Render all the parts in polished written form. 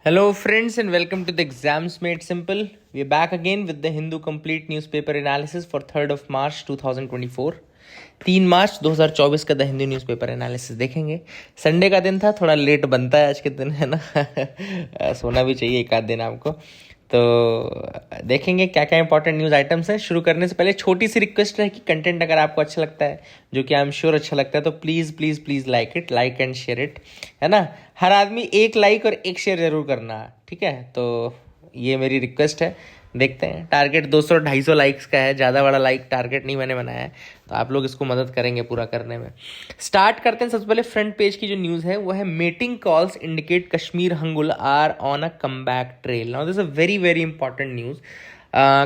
Hello, friends, and welcome to the Exams Made Simple. We are back again with the Hindu Complete Newspaper Analysis for 3rd of March 2024. 3 मार्च 2024 का the Hindu newspaper analysis देखेंगे। Sunday का दिन था, थोड़ा late बनता है आज के दिन, है ना। सोना भी चाहिए एक आध दिन आपको। तो देखेंगे क्या क्या इंपॉर्टेंट न्यूज़ आइटम्स हैं। शुरू करने से पहले छोटी सी रिक्वेस्ट है कि कंटेंट अगर आपको अच्छा लगता है, जो कि आई एम श्योर अच्छा लगता है, तो please please please like and share it, है ना। हर आदमी एक लाइक और एक शेयर जरूर करना, ठीक है। तो ये मेरी रिक्वेस्ट है। देखते हैं, टारगेट 200-250 लाइक्स का है, ज़्यादा बड़ा लाइक टारगेट नहीं मैंने बनाया है, तो आप लोग इसको मदद करेंगे पूरा करने में। स्टार्ट करते हैं। सबसे पहले फ्रंट पेज की जो न्यूज़ है वो है mating calls indicate Kashmir hangul are on a comeback trail. Now this is a very very important news.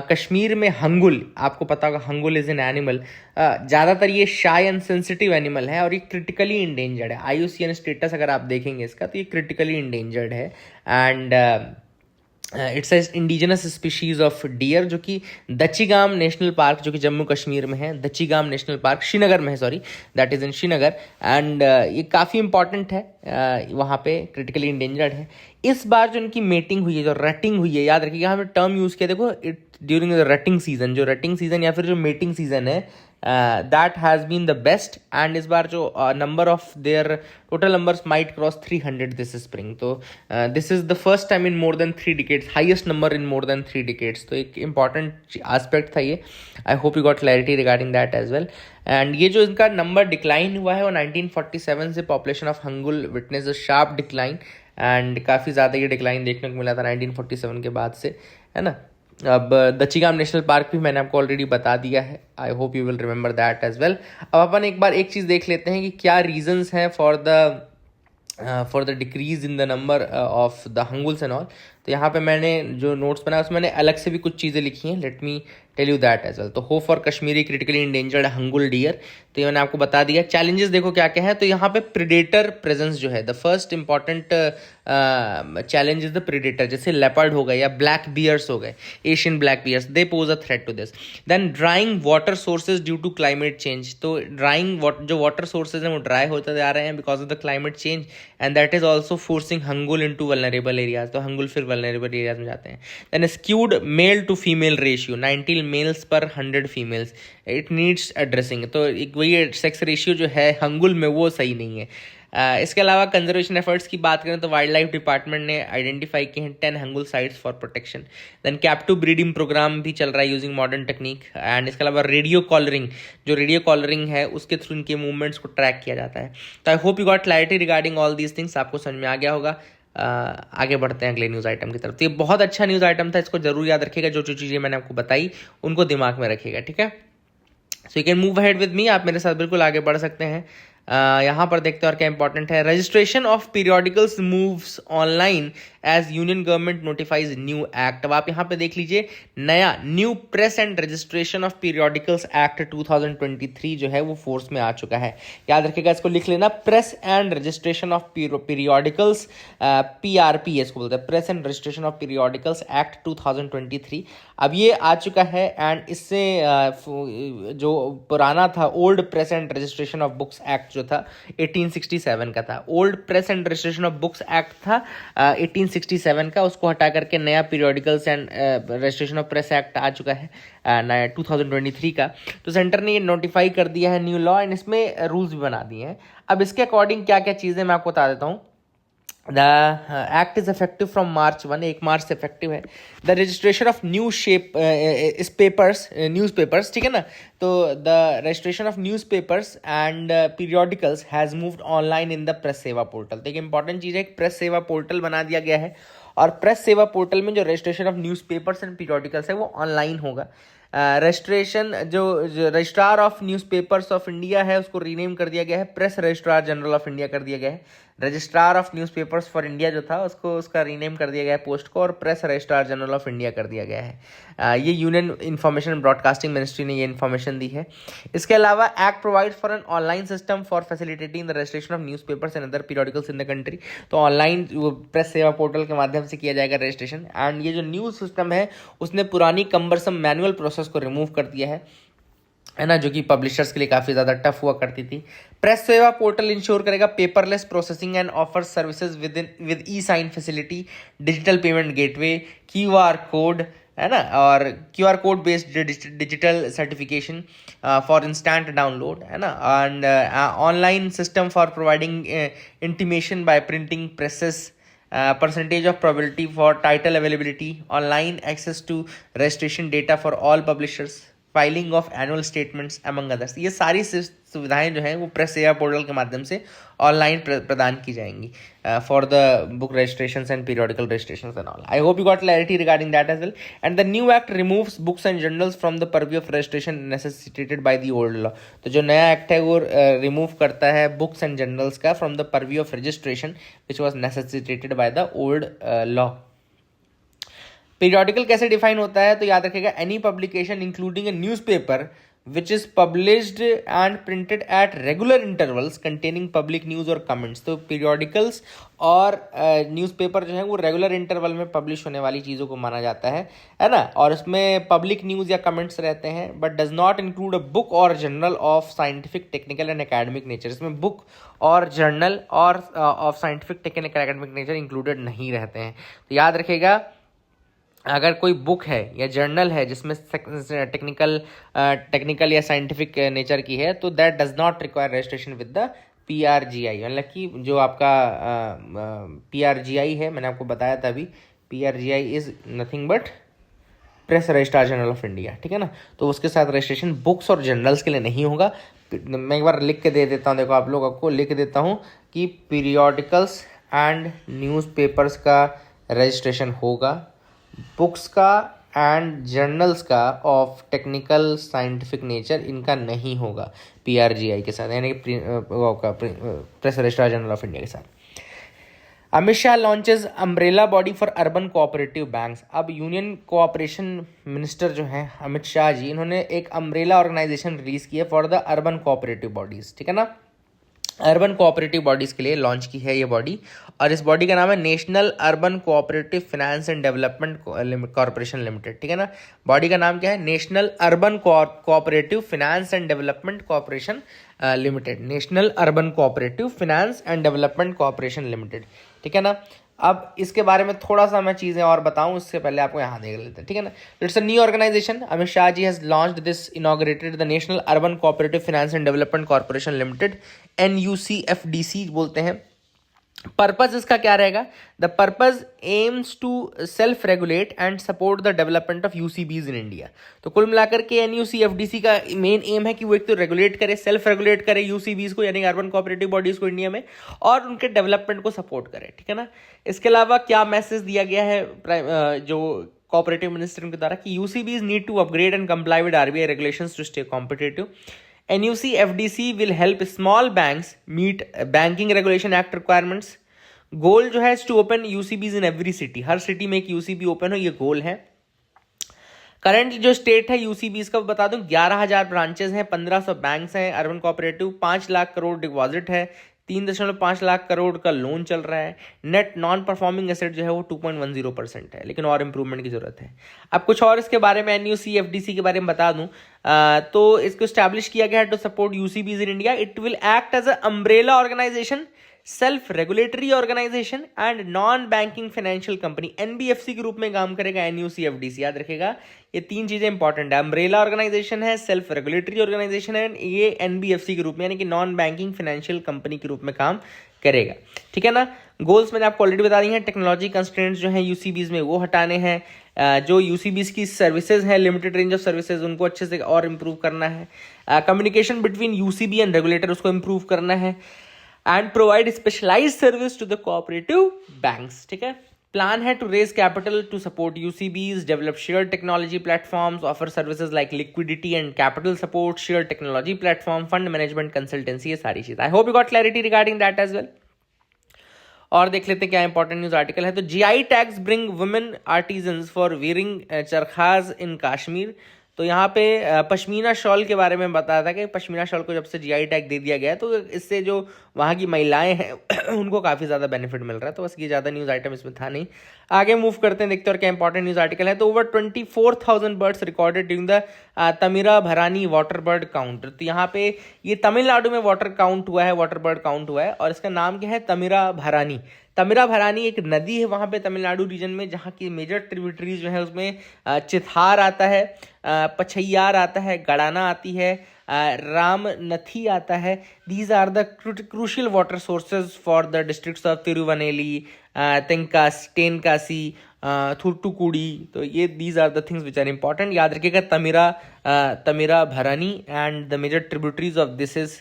Kashmir में हंगुल, आपको पता होगा हंगुल इज एन एनिमल, ज़्यादातर ये शाय एंड सेंसिटिव एनिमल है और ये क्रिटिकली इंडेंजर्ड है। IUCN स्टेटस अगर आप देखेंगे इसका, तो ये क्रिटिकली इंडेंजर्ड है। And it's as indigenous species of deer, जो कि दचिगाम नेशनल पार्क, जो कि जम्मू कश्मीर में है, दचिगाम नेशनल पार्क श्रीनगर में है, sorry, that is in Srinagar. And ये काफ़ी इंपॉर्टेंट है, वहाँ पे क्रिटिकली इंडेंजर्ड है। इस बार जो इनकी मेटिंग हुई है, जो रटिंग हुई है, याद रखिएगा हमने टर्म यूज़ किया, देखो it during the rutting season, जो रटिंग सीजन या फिर जो मेटिंग सीजन है, that has been the best. And इस बार जो number of their total numbers might cross 300 this spring. तो this is the first time in more than 3 decades, highest number in more than 3 decades. तो एक important aspect था ये। I hope you got clarity regarding that as well. And ये जो इनका number decline हुआ है वो 1947 से population of hangul witness a sharp decline. And काफ़ी ज़्यादा ये डिक्लाइन देखने को मिला था 1947 के बाद से, है ना। अब दचिगाम नेशनल पार्क भी मैंने आपको ऑलरेडी बता दिया है। I hope you will remember that as well. अब अपन एक बार एक चीज़ देख लेते हैं कि क्या रीजंस हैं for the decrease in the number of the hanguls and all. तो यहाँ पे मैंने जो नोट्स बनाया उसमें मैंने अलग से भी कुछ चीज़ें लिखी हैं। Let me tell you that as well. तो hope for Kashmiri critically endangered hangul deer, तो ये मैंने आपको बता दिया। चैलेंजेस देखो क्या क्या है। तो यहाँ पे प्रेडेटर प्रेजेंस जो है, the first important challenge is the predator, जैसे लेपर्ड हो गए या ब्लैक बियर्स हो गए, Asian black bears, they pose a threat to this. Then drying water sources due to climate change. तो ड्राइंग जो वाटर सोर्सेज हैं वो ड्राई होते जा रहे हैं because of the climate change, and that is also forcing hangul into vulnerable areas. तो हंगुल फिर वल्नरेबल एरियाज में जाते हैं। Then skewed male to female ratio, 90 males पर 100 फीमेल्स, इट नीड्स एड्रेसिंग। तो एक वही सेक्स रेशियो जो है हंगुल में वो सही नहीं है। इसके अलावा कंजर्वेशन एफर्ट्स की बात करें तो वाइल्ड लाइफ डिपार्टमेंट ने आइडेंटिफाई किए हैं 10 hangul sites for protection. Then captive breeding programme भी चल रहा है यूजिंग मॉडर्न टेक्निक। एंड इसके अलावा रेडियो कॉलरिंग, जो रेडियो कॉलरिंग है उसके थ्रू इनके मूवमेंट्स को ट्रैक किया जाता है। तो I hope you got clarity regarding all these things, आपको समझ में आ गया होगा। आगे बढ़ते हैं अगले न्यूज़ आइटम की तरफ। तो ये बहुत अच्छा न्यूज़ आइटम था, इसको जरूर याद रखिएगा। जो जो चीज़ें मैंने आपको बताई उनको दिमाग में रखिएगा, ठीक है। So you can move ahead with me, आप मेरे साथ बिल्कुल आगे बढ़ सकते हैं। यहाँ पर देखते हैं और क्या इंपॉर्टेंट है। Registration of periodicals moves online as union government notifies new act. अब आप यहाँ पे देख लीजिए, नया new press and registration of periodicals act 2023 जो है वो फोर्स में आ चुका है। याद रखिएगा, इसको लिख लेना, press and registration of periodicals, PRP इसको बोलते हैं, press and registration of periodicals act 2023। अब ये आ चुका है। एंड इससे जो पुराना था old press and registration of books act जो था 1867 का था, old press and registration of books act था 1867 का, उसको हटा करके नया periodicals and registration of press act आ चुका है 2023 का। तो सेंटर ने ये नोटिफाई कर दिया है न्यू लॉ, एंड इसमें रूल्स भी बना दिए हैं। अब इसके अकॉर्डिंग क्या क्या चीज़ें मैं आपको बता देता हूँ। The act is effective from March 1, 1 मार्च से इफेक्टिव है। The registration of new shape news papers, ठीक है ना। तो the registration of news papers and periodicals has moved online in the press Sewa portal. तो एक इंपॉर्टेंट चीज़ है, प्रेस सेवा पोर्टल बना दिया गया है, और प्रेस सेवा पोर्टल में जो registration of news papers and periodicals है वो ऑनलाइन होगा। रजिस्ट्रेशन जो registrar of newspapers of India है उसको रीनेम कर दिया गया है, press registrar general of India कर दिया गया है। Registrar of newspapers for India जो था उसको उसका रीनेम कर दिया गया है पोस्ट को, और press registrar general of India कर दिया गया है। ये यूनियन इंफॉर्मेशन ब्रॉडकास्टिंग मिनिस्ट्री ने ये इन्फॉर्मेशन दी है। इसके अलावा act provides for an online system for facilitating the registration of newspapers and other periodicals in the country. तो ऑनलाइन प्रेस सेवा पोर्टल के माध्यम से किया जाएगा रजिस्ट्रेशन। एंड ये जो न्यूज़ सिस्टम है उसने पुरानी कम्बरसम मैनुअल प्रोसेस को रिमूव कर दिया है। है ना, जो कि पब्लिशर्स के लिए काफ़ी ज़्यादा टफ हुआ करती थी। प्रेस सेवा पोर्टल इंश्योर करेगा paperless processing and offer services with e sign facility, digital payment gateway, QR code, है ना, और QR code based digital certification for instant download, है ना, and online system for providing intimation by printing presses, percentage of probability for title availability, online access to registration data for all publishers, filing of annual statements among others. ये सारी सुविधाएं जो हैं वो press Sewa portal के माध्यम से online प्रदान की जाएंगी for the book registration and periodical registration and all. I hope you got clarity regarding that as well. And the new act removes books and journals from the purview of registration necessitated by the old law. तो जो नया act है वो remove करता है books and journals का from the purview of registration which was necessitated by the old law. Periodical कैसे define होता है, तो याद रखिएगा any publication including A newspaper which is published and printed at regular intervals containing public news और comments. तो periodicals और newspaper जो है वो रेगुलर इंटरवल में पब्लिश होने वाली चीज़ों को माना जाता है ना, और उसमें पब्लिक न्यूज़ या कमेंट्स रहते हैं, but does not include a book और journal of scientific technical and academic nature. इसमें बुक और जर्नल और of scientific technical academic nature included नहीं रहते हैं। तो याद रखिएगा अगर कोई बुक है या जर्नल है जिसमें टेक्निकल या साइंटिफिक नेचर की है, तो that does not require registration with the PRGI। मतलब कि जो आपका PRGI है, मैंने आपको बताया था अभी, PRGI is nothing but press registrar general of India, ठीक है ना। तो उसके साथ रजिस्ट्रेशन बुक्स और जर्नल्स के लिए नहीं होगा। मैं एक बार लिख के दे देता हूँ, देखो आप लोग, आपको लिख देता हूँ कि पीरियोडिकल्स एंड न्यूज़पेपर्स का रजिस्ट्रेशन होगा, बुक्स का एंड जर्नल्स का ऑफ टेक्निकल साइंटिफिक नेचर इनका नहीं होगा PRGI के साथ, यानी press registrar general of India के साथ। Amit Shah launches umbrella body for urban cooperative banks. अब यूनियन कोऑपरेशन मिनिस्टर जो हैं अमित शाह जी, इन्होंने एक अम्ब्रेला ऑर्गेनाइजेशन रिलीज की है for the urban cooperative bodies, ठीक है ना। अर्बन कोऑपरेटिव बॉडीज़ के लिए लॉन्च की है ये बॉडी, और इस बॉडी का नाम है national urban cooperative finance and development corporation limited, ठीक है ना। बॉडी का नाम क्या है? National urban cooperative finance and development corporation limited, national urban cooperative finance and development corporation limited, ठीक है ना। अब इसके बारे में थोड़ा सा मैं चीज़ें और बताऊं, उससे पहले आपको यहाँ देख लेते हैं, ठीक है ना। It's a new organisation. Amit Shah ji has launched this, inaugurated the national urban cooperative finance and development corporation limited, NUCFDC बोलते हैं। पर्पज इसका क्या रहेगा? The purpose aims to self regulate and support the development of UCBs in India. तो कुल मिलाकर के NUCFDC का मेन एम है कि वो एक तो रेगुलेट करे, सेल्फ रेगुलेट करे UCBs को, यानी अर्बन कोऑपरेटिव बॉडीज को इंडिया में, और उनके डेवलपमेंट को सपोर्ट करे, ठीक है ना। इसके अलावा क्या मैसेज दिया गया है जो कोऑपरेटिव मिनिस्टर के द्वारा, कि UCBs need to upgrade and comply with RBI regulations to stay competitive. NUCFDC will help small banks meet Banking Regulation Act requirements. Goal जो है to open UCBs in every city, हर city में एक UCB open हो, ये गोल है। Current जो state है UCBs का बता दूं, 11,000 ब्रांचेस हैं, 1,500 बैंक्स हैं urban cooperative, 5 lakh crore deposit है, 3.5 लाख करोड़ का लोन चल रहा है। नेट नॉन परफॉर्मिंग एसेट जो है वो 2.10% है, लेकिन और इंप्रूवमेंट की जरूरत है। अब कुछ और इसके बारे में NUCFDC के बारे में बता दूं, तो इसको स्टैब्लिश किया गया है to support UCBs in India. It will act as a umbrella organisation, self regulatory organisation and non banking financial company, NBFC के रूप में काम करेगा NUCFDC। याद रखेगा ये 3 चीजें इंपॉर्टेंट है, अम्ब्रेला ऑर्गेनाइजेशन है, सेल्फ रेगुलेटरी ऑर्गेनाइजेशन है, ये NBFC के रूप में यानी कि नॉन बैंकिंग फाइनेंशियल कंपनी के रूप में काम करेगा, ठीक है ना। गोल्स मैंने आपको ऑलरेडी बता दी हैं। टेक्नोलॉजी कंस्ट्रेंट्स जो हैं UCBs में वो हटाने हैं, जो UCBs की सर्विसेज हैं, लिमिटेड रेंज ऑफ सर्विसेज, उनको अच्छे से और इम्प्रूव करना है। Communication between UCB and regulator उसको इम्प्रूव करना है, and provide specialised service to the cooperative banks, ठीक है। प्लान है to raise capital to support UCBs, develop share technology platforms, offer services like liquidity and capital support, share technology platform, fund management consultancy, ये सारी चीज। I hope you got clarity regarding that as well. और देख लेते हैं क्या important news article है। तो GI tags bring women artisans for wearing charkhas in Kashmir. तो यहाँ पे पश्मीना शॉल के बारे में बताया था कि पश्मीना शॉल को जब से जीआई टैग दे दिया गया है तो इससे जो वहाँ की महिलाएं हैं उनको काफ़ी ज़्यादा बेनिफिट मिल रहा है। तो बस ये ज़्यादा न्यूज़ आइटम इसमें था नहीं। आगे मूव करते हैं, देखते हैं और क्या इंपॉर्टेंट न्यूज़ आर्टिकल है। तो over 24,000 birds recorded during the Tamirabarani water bird count. तो यहाँ पे ये तमिलनाडु में वाटर बर्ड काउंट हुआ है और इसका नाम क्या है, तमिरा भरानी। तमिरा भरानी एक नदी है वहाँ पे तमिलनाडु रीजन में, जहाँ की मेजर ट्रिब्यूटरीज जो है उसमें चिथार आता है, पछैयार आता है, गड़ाना आती है, रामनथी आता है। These are the crucial water sources for the districts of Tirunelveli, Tenkasi, Thoothukudi. तो ये these are the things which are important, याद रखिएगा। Thamirabarani and the major tributaries of this is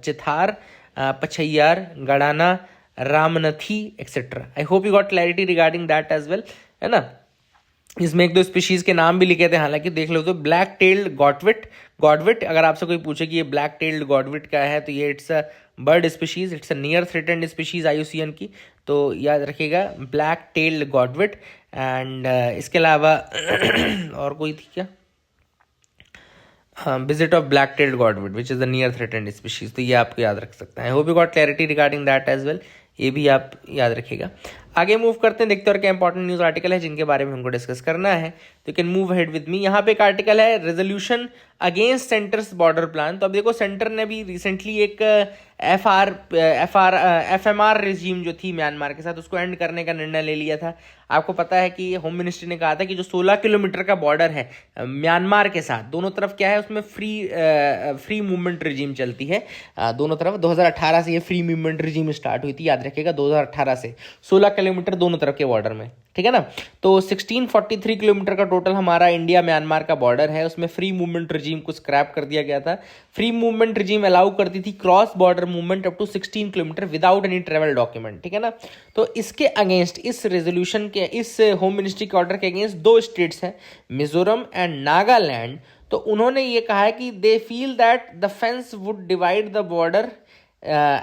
Chittar, Pachaiyar, Gadana, Ramanathi etcetera. I hope you got clarity regarding that as well, है ना। इसमें एक दो species के नाम भी लिखे थे, हालांकि देख लो तो ब्लैक टेल्ड गॉडविट। अगर आपसे कोई पूछे कि ये ब्लैक टेल्ड गॉडविट क्या है तो ये it's a bird species, it's a near threatened species IUCN की। तो याद रखिएगा ब्लैक टेल्ड गॉडविट। एंड इसके अलावा और कोई थी क्या, हाँ, visit of black tailed godwit which is the near threatened species. तो ये आपको याद रख सकते हैं। I hope you got clarity regarding that as well, ये भी आप याद रखिएगा। आगे मूव करते हैं, देखते हैं और क्या इंपॉर्टेंट न्यूज़ आर्टिकल है जिनके बारे में हमको डिस्कस करना है। तो you can move head with me. यहाँ पे एक आर्टिकल है, resolution against centres border plan. तो अब देखो सेंटर ने भी रिसेंटली एक FMR रेजीम जो थी म्यांमार के साथ, उसको एंड करने का निर्णय ले लिया था। आपको पता है कि होम मिनिस्ट्री ने कहा था कि जो 16 किलोमीटर का बॉर्डर है म्यांमार के साथ, दोनों तरफ क्या है उसमें फ्री मूवमेंट रिजीम चलती है दोनों तरफ। 2018 से ये फ्री मूवमेंट रिजीम स्टार्ट हुई थी, याद रखिएगा 2018 से 16 किलोमीटर दोनों तरफ के बॉर्डर में, ठीक है ना। तो 1643 किलोमीटर का टोटल हमारा इंडिया म्यांमार का बॉर्डर है, उसमें फ्री मूवमेंट रिजीम को स्क्रैप कर दिया गया था। फ्री मूवमेंट रिजीम अलाउ करती थी cross border movement up to 16 kilometre without any travel document, ठीक है ना। तो इसके अगेंस्ट, इस रेजोल्यूशन के, इस होम मिनिस्ट्री के ऑर्डर के अगेंस्ट दो स्टेट्स हैं, मिजोरम एंड नागालैंड। तो उन्होंने ये कहा है कि they feel that the fence would divide the border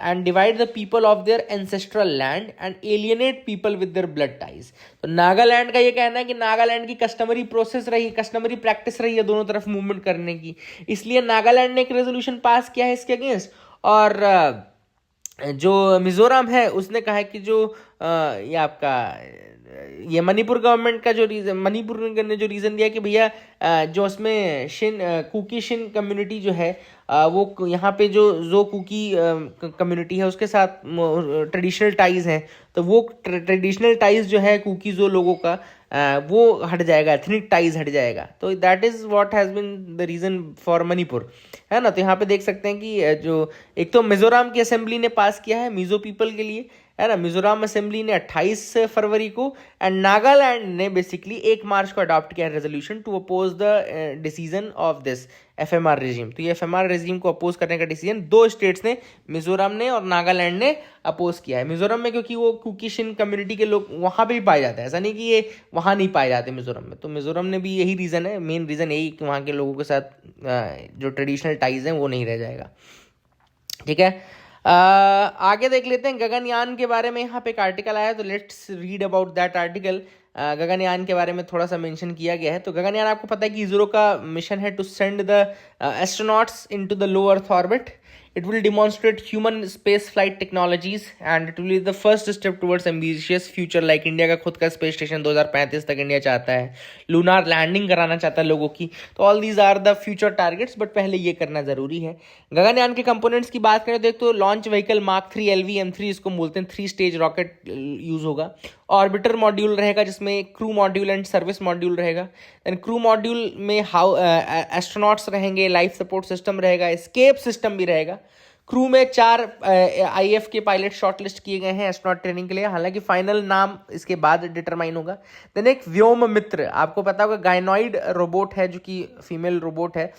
and divide the people of their ancestral land and alienate people with their blood ties। तो नागालैंड का ये कहना है कि नागालैंड की कस्टमरी प्रैक्टिस रही है दोनों तरफ मूवमेंट करने की, इसलिए नागालैंड ने एक रेजोल्यूशन पास किया है इसके अगेंस्ट। और जो मिजोरम है उसने कहा है कि जो ये आपका ये मणिपुर गवर्नमेंट का जो रीजन, मणिपुर ने जो रीज़न दिया कि भैया जो उसमें कुकी शिन कम्युनिटी जो है वो यहाँ पे जो कुकी कम्युनिटी है उसके साथ ट्रेडिशनल टाइज हैं, तो वो ट्रेडिशनल टाइज जो है कुकी जो लोगों का वो हट जाएगा, एथनिक टाइज हट जाएगा। तो that is what has been the reason for Manipur, है ना। तो यहाँ पे देख सकते हैं कि जो एक तो मिजोरम की असेंबली ने पास किया है मिजो पीपल के लिए, है ना। मिजोरम असेंबली ने 28 फरवरी को, एंड नागालैंड ने बेसिकली 1 मार्च को अडॉप्ट किया resolution to oppose the decision of this FMR regime. तो ये FMR रेजिम को अपोज करने का डिसीजन दो स्टेट्स ने, मिजोरम ने और नागालैंड ने अपोज किया है। मिजोरम में क्योंकि वो कुकीशिन कम्युनिटी के लोग वहाँ पे भी पाए जाते हैं, ऐसा नहीं कि ये वहाँ नहीं पाए जाते मिजोरम में। तो मिजोरम ने भी यही रीज़न है, मेन रीज़न यही कि वहाँ के लोगों के साथ जो ट्रेडिशनल टाइज हैं वो नहीं रह जाएगा, ठीक है। आगे देख लेते हैं गगनयान के बारे में। यहाँ पे एक आर्टिकल आया, तो let's read about that article. Gaganyaan के बारे में थोड़ा सा मेंशन किया गया है। तो गगनयान आपको पता है कि इसरो का मिशन है to send the astronauts into the low earth orbit. It will demonstrate human space flight technologies and it will be the first step towards ambitious future, like India का खुद का स्पेस स्टेशन 2035 तक India चाहता है, lunar landing कराना चाहता है लोगों की। तो all these are the future targets, but पहले ये करना जरूरी है। गगनयान के कंपोनेंट्स की बात करें तो एक तो लॉन्च व्हीकल मार्क 3 LV-M3 इसको बोलते हैं, 3 स्टेज रॉकेट यूज होगा। ऑर्बिटर मॉड्यूल रहेगा जिसमें crew module and service module रहेगा। देन क्रू मॉड्यूल में एस्ट्रोनॉट्स रहेंगे, लाइफ सपोर्ट सिस्टम रहेगा, एस्केप सिस्टम भी रहेगा। क्रू में 4 IF के पायलट शॉर्टलिस्ट किए गए हैं एस्ट्रोनॉट ट्रेनिंग के लिए, हालांकि फाइनल नाम इसके बाद डिटरमाइन होगा। देन एक व्योम मित्र, आपको पता होगा गायनॉइड रोबोट है जो कि फीमेल रोबोट है।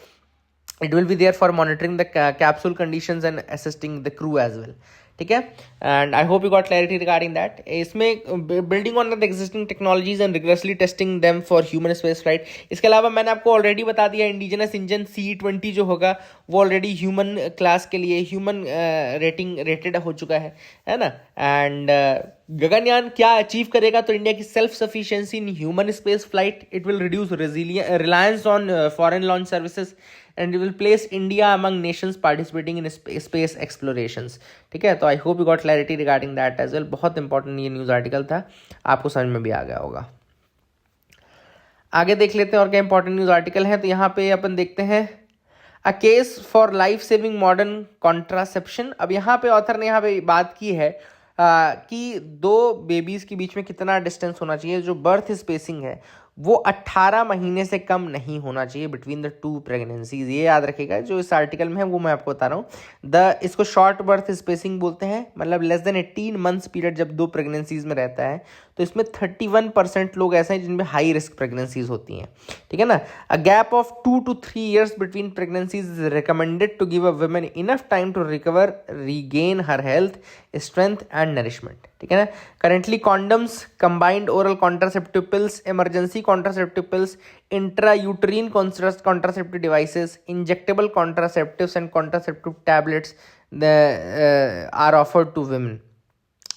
It will be there for monitoring the capsule conditions and assisting the crew as well, ठीक है। And I hope you got clarity regarding that. इसमें building on the existing technologies and rigorously testing them for human space flight. इसके अलावा मैंने आपको already बता दिया, indigenous engine C-20 जो होगा वो ऑलरेडी ह्यूमन क्लास के लिए ह्यूमन रेटेड हो चुका है ना। एंड गगनयान क्या अचीव करेगा? तो इंडिया की self sufficiency in human space flight, it will reduce reliance on foreign launch services and will place India among nations participating in space explorations. ठीक है, तो I hope you got clarity regarding that as well. बहुत important ये news article था, आपको समझ में भी आ गया होगा। आगे देख लेते हैं और क्या इंपॉर्टेंट न्यूज़ आर्टिकल है। तो यहाँ पे अपन देखते हैं a case for life saving modern contraception. अब यहाँ पे ऑथर ने यहाँ पे बात की है कि दो बेबीज के बीच में कितना डिस्टेंस होना चाहिए। जो बर्थ स्पेसिंग है वो 18 महीने से कम नहीं होना चाहिए बिटवीन द टू प्रेगनेंसीज। ये याद रखिएगा, जो इस आर्टिकल में है वो मैं आपको बता रहा हूँ। इसको शॉर्ट बर्थ स्पेसिंग बोलते हैं, मतलब लेस देन 18 मंथ्स पीरियड जब दो प्रेगनेंसीज में रहता है। तो इसमें 31% लोग ऐसे हैं जिनमें हाई रिस्क प्रेगनेंसीज होती हैं। ठीक है ना। A gap of 2 to 3 years between pregnancies is recommended to give a women enough time to recover, regain her health, strength and nourishment. ठीक है ना। Currently condoms, combined oral contraceptive pills, emergency contraceptive pills, intrauterine contraceptive devices, injectable contraceptives and contraceptive tablets are offered to women.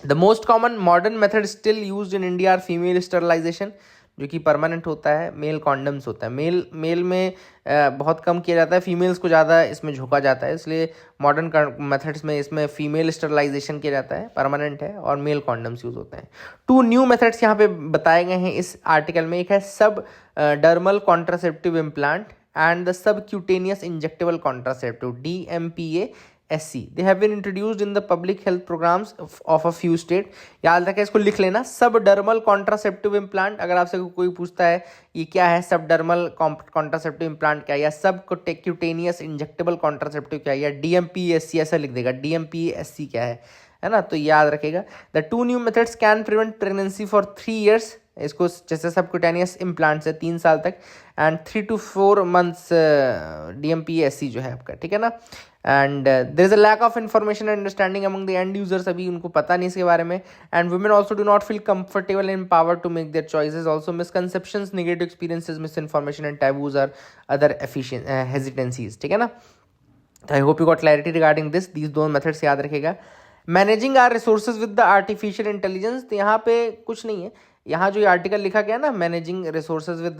The most common modern method still used in India are female sterilisation, जो कि permanent होता है। Mail condoms होता है। Mail में बहुत कम किया जाता है, फीमेल्स को ज़्यादा इसमें झोंका जाता है, इसलिए मॉडर्न मेथड्स में इसमें फीमेल स्टरलाइजेशन किया जाता है, परमानेंट है, और मेल कॉन्डम्स यूज़ होते हैं। 2 न्यू मेथड्स यहाँ पे बताए गए हैं इस आर्टिकल में। एक है सब dermal contraceptive implant and the subcutaneous injectable contraceptive, DMPA SC. They have been introduced in the public health programs of a few state. याद रखें, इसको लिख लेना, सब डर्मल कॉन्ट्रासेप्टिव इम्प्लांट। अगर आपसे कोई पूछता है ये क्या है, सब डर्मल कॉन्ट्रासेप्टिव इम्प्लांट क्या है, या सब क्यूटेनियस इंजेक्टेबल कॉन्ट्रासेप्टिव क्या है, या DMPA-SC ऐसा लिख देगा, DMPA-SC क्या है ना। तो याद रखेगा। The 2 new methods can prevent pregnancy for 3 years, इसको जैसे सबक्यूटेनियस इम्प्लांट्स है 3 साल तक, एंड 3 to 4 months DMPA-SC जो है आपका। ठीक है ना। And there is a lack of information and understanding among the end users, अभी उनको पता नहीं इसके बारे में। And women also do not feel comfortable and power to make their choices. Also misconceptions, negative experiences, misinformation and taboos are other hesitancies. ठीक है ना। I hope you got clarity regarding this. These दोनों methods याद रखेगा। Managing our resources with the artificial intelligence, तो यहाँ पे कुछ नहीं है। यहाँ जो ये आर्टिकल लिखा गया ना, मैनेजिंग रिसोर्सेज विद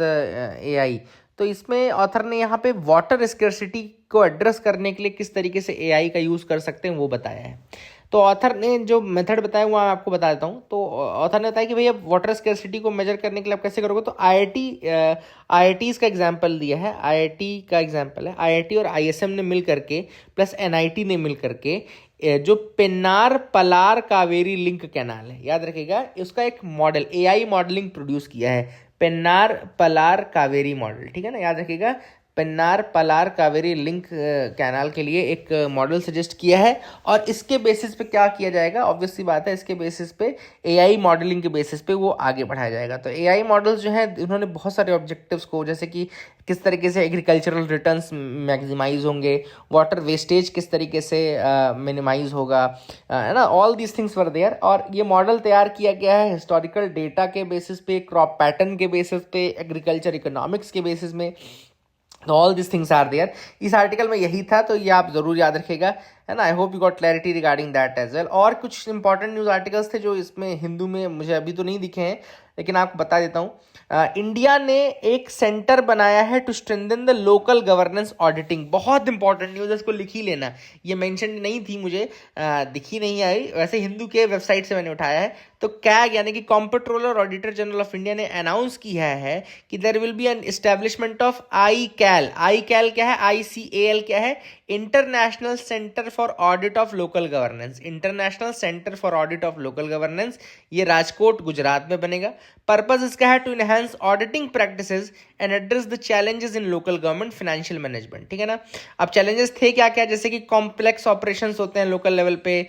AI, तो इसमें ऑथर ने यहाँ पे वाटर स्कैर्सिटी को एड्रेस करने के लिए किस तरीके से AI का यूज़ कर सकते हैं वो बताया है। तो ऑथर ने जो मेथड बताया वो मैं आपको बता देता हूँ। तो ऑथर ने बताया कि भैया वाटर स्कैर्सिटी को मेजर करने के लिए आप कैसे करोगे। तो IITs का एग्जाम्पल दिया है, IIT का एग्जाम्पल है। IIT और ISM ने मिल करके प्लस NIT ने मिल करके जो पेन्नार पलार कावेरी लिंक कैनाल है, याद रखिएगा, उसका एक मॉडल AI मॉडलिंग प्रोड्यूस किया है, पेन्नार पलार कावेरी मॉडल। ठीक है ना। याद रखिएगा, पेन्नार पलार कावेरी लिंक कैनाल के लिए एक मॉडल सजेस्ट किया है। और इसके बेसिस पे क्या किया जाएगा, ऑब्वियस सी बात है, इसके बेसिस पे AI मॉडलिंग के बेसिस पे वो आगे बढ़ाया जाएगा। तो AI मॉडल्स जो है उन्होंने बहुत सारे ऑब्जेक्टिव्स को, जैसे कि किस तरीके से एग्रीकल्चरल रिटर्न्स मैक्सिमाइज होंगे, वाटर वेस्टेज किस तरीके से मिनिमाइज होगा, है ना, all these things were there. और ये मॉडल तैयार किया गया है हिस्टोरिकल डेटा के बेसिस पे, क्रॉप पैटर्न के बेसिस पे, एग्रीकल्चर इकोनॉमिक्स के बेसिस में। All this things are there. इस आर्टिकल में यही था, तो ये आप जरूर याद रखिएगा, है ना। I hope you got clarity regarding that as well. और कुछ इंपॉर्टेंट न्यूज़ आर्टिकल्स थे जो इसमें हिंदू में मुझे अभी तो नहीं दिखे हैं, लेकिन आपको बता देता हूँ। इंडिया ने एक सेंटर बनाया है to strengthen the local governance auditing. बहुत इंपॉर्टेंट न्यूज़ है, इसको लिख ही लेना। ये मेंशन नहीं थी मुझे, दिखी नहीं आई, वैसे हिंदू के वेबसाइट से मैंने उठाया है। तो कैग यानी कि comptroller auditor general of India ने अनाउंस किया है कि there will be an establishment of ICAL। ICAL क्या है, ICAL क्या है, international centre for audit of local governance. International centre for audit of local governance, ये राजकोट गुजरात में बनेगा। पर्पस इसका है to enhance auditing practices and address the challenges in local government financial management. ठीक है ना। अब चैलेंजेस थे क्या क्या, जैसे कि कॉम्प्लेक्स ऑपरेशंस होते हैं लोकल लेवल पे,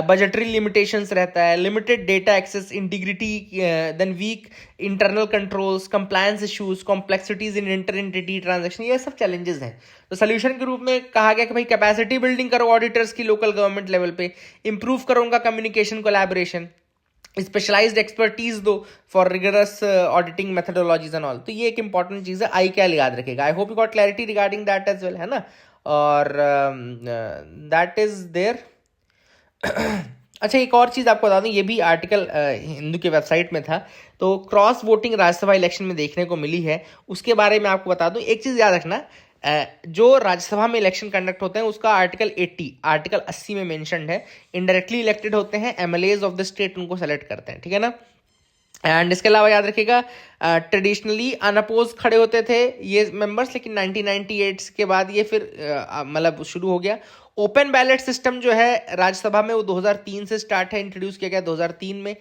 बजटरी लिमिटेशंस रहता है, limited data access, integrity, then weak internal controls, compliance issues, complexities in inter entity transaction, ये सब चैलेंजेस हैं। तो सोल्यूशन के रूप में कहा गया कि भाई कैपेसिटी बिल्डिंग करो ऑडिटर्स की लोकल गवर्नमेंट लेवल पे, इंप्रूव करो उनका कम्युनिकेशन कोलैबोरेशन, स्पेशलाइज्ड एक्सपर्टीज दो for rigorous auditing methodologies and all. तो ये एक इंपॉर्टेंट चीज है, ICAL याद रखेगा। I hope you got clarity regarding that as well, है ना। और दैट इज देयर। अच्छा, एक और चीज़ आपको बता दूं, ये भी आर्टिकल हिंदू के वेबसाइट में था, तो क्रॉस वोटिंग राज्यसभा इलेक्शन में देखने को मिली है। उसके बारे में आपको बता दूं, एक चीज़ याद रखना, जो राज्यसभा में इलेक्शन कंडक्ट होते हैं उसका आर्टिकल 80 में मेंशन्ड है। इनडायरेक्टली इलेक्टेड होते हैं, एमएलएज ऑफ द स्टेट उनको सेलेक्ट करते हैं, ठीक है ना। एंड इसके अलावा याद रखिएगा, ट्रेडिशनली अनअपोज खड़े होते थे ये मेंबर्स, लेकिन 1998 के बाद ये फिर मतलब शुरू हो गया। ओपन बैलेट सिस्टम जो है राज्यसभा में वो 2003 से स्टार्ट है, इंट्रोड्यूस किया गया 2003 में,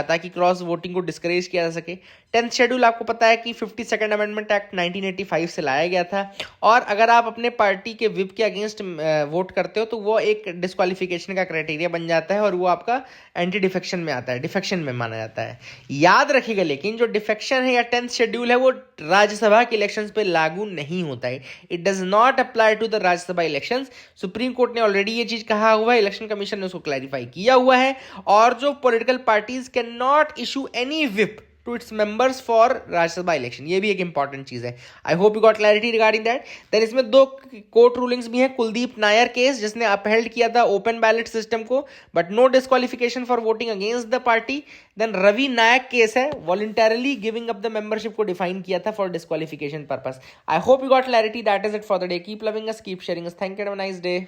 ताकि क्रॉस वोटिंग को डिस्करेज किया जा सके। 10th शेड्यूल आपको पता है कि 52nd अमेंडमेंट एक्ट 1985 से लाया गया था, और अगर आप अपने पार्टी के विप के अगेंस्ट वोट करते हो तो वो एक डिस्क्वालिफिकेशन का क्राइटेरिया बन जाता है, और वो आपका एंटी डिफेक्शन में आता है, डिफेक्शन में माना जाता है। याद रखिएगा, लेकिन जो डिफेक्शन है या 10th शेड्यूल है वो राज्यसभा के इलेक्शंस पे लागू नहीं होता है। It does not apply to the Rajya Sabha elections. Supreme court ने ऑलरेडी ये चीज कहा हुआ है, इलेक्शन कमीशन ने उसको क्लैरिफाई किया हुआ है। और जो political parties can not issue any whip to its members for Rajya Sabha election, ये भी एक इंपॉर्टेंट चीज है। I hope you got clarity regarding that. Then इसमें 2 कोर्ट रूलिंग्स भी हैं। कुलदीप नायर केस, जिसने अपहेल्ड किया था ओपन बैलेट सिस्टम को, but no disqualification for voting against the party. Then Ravi Naik case है, voluntarily giving up the membership को डिफाइन किया था for disqualification purpose. I hope you got clarity. That is it for the day. Keep loving us, keep sharing us. Thank you, have a nice day.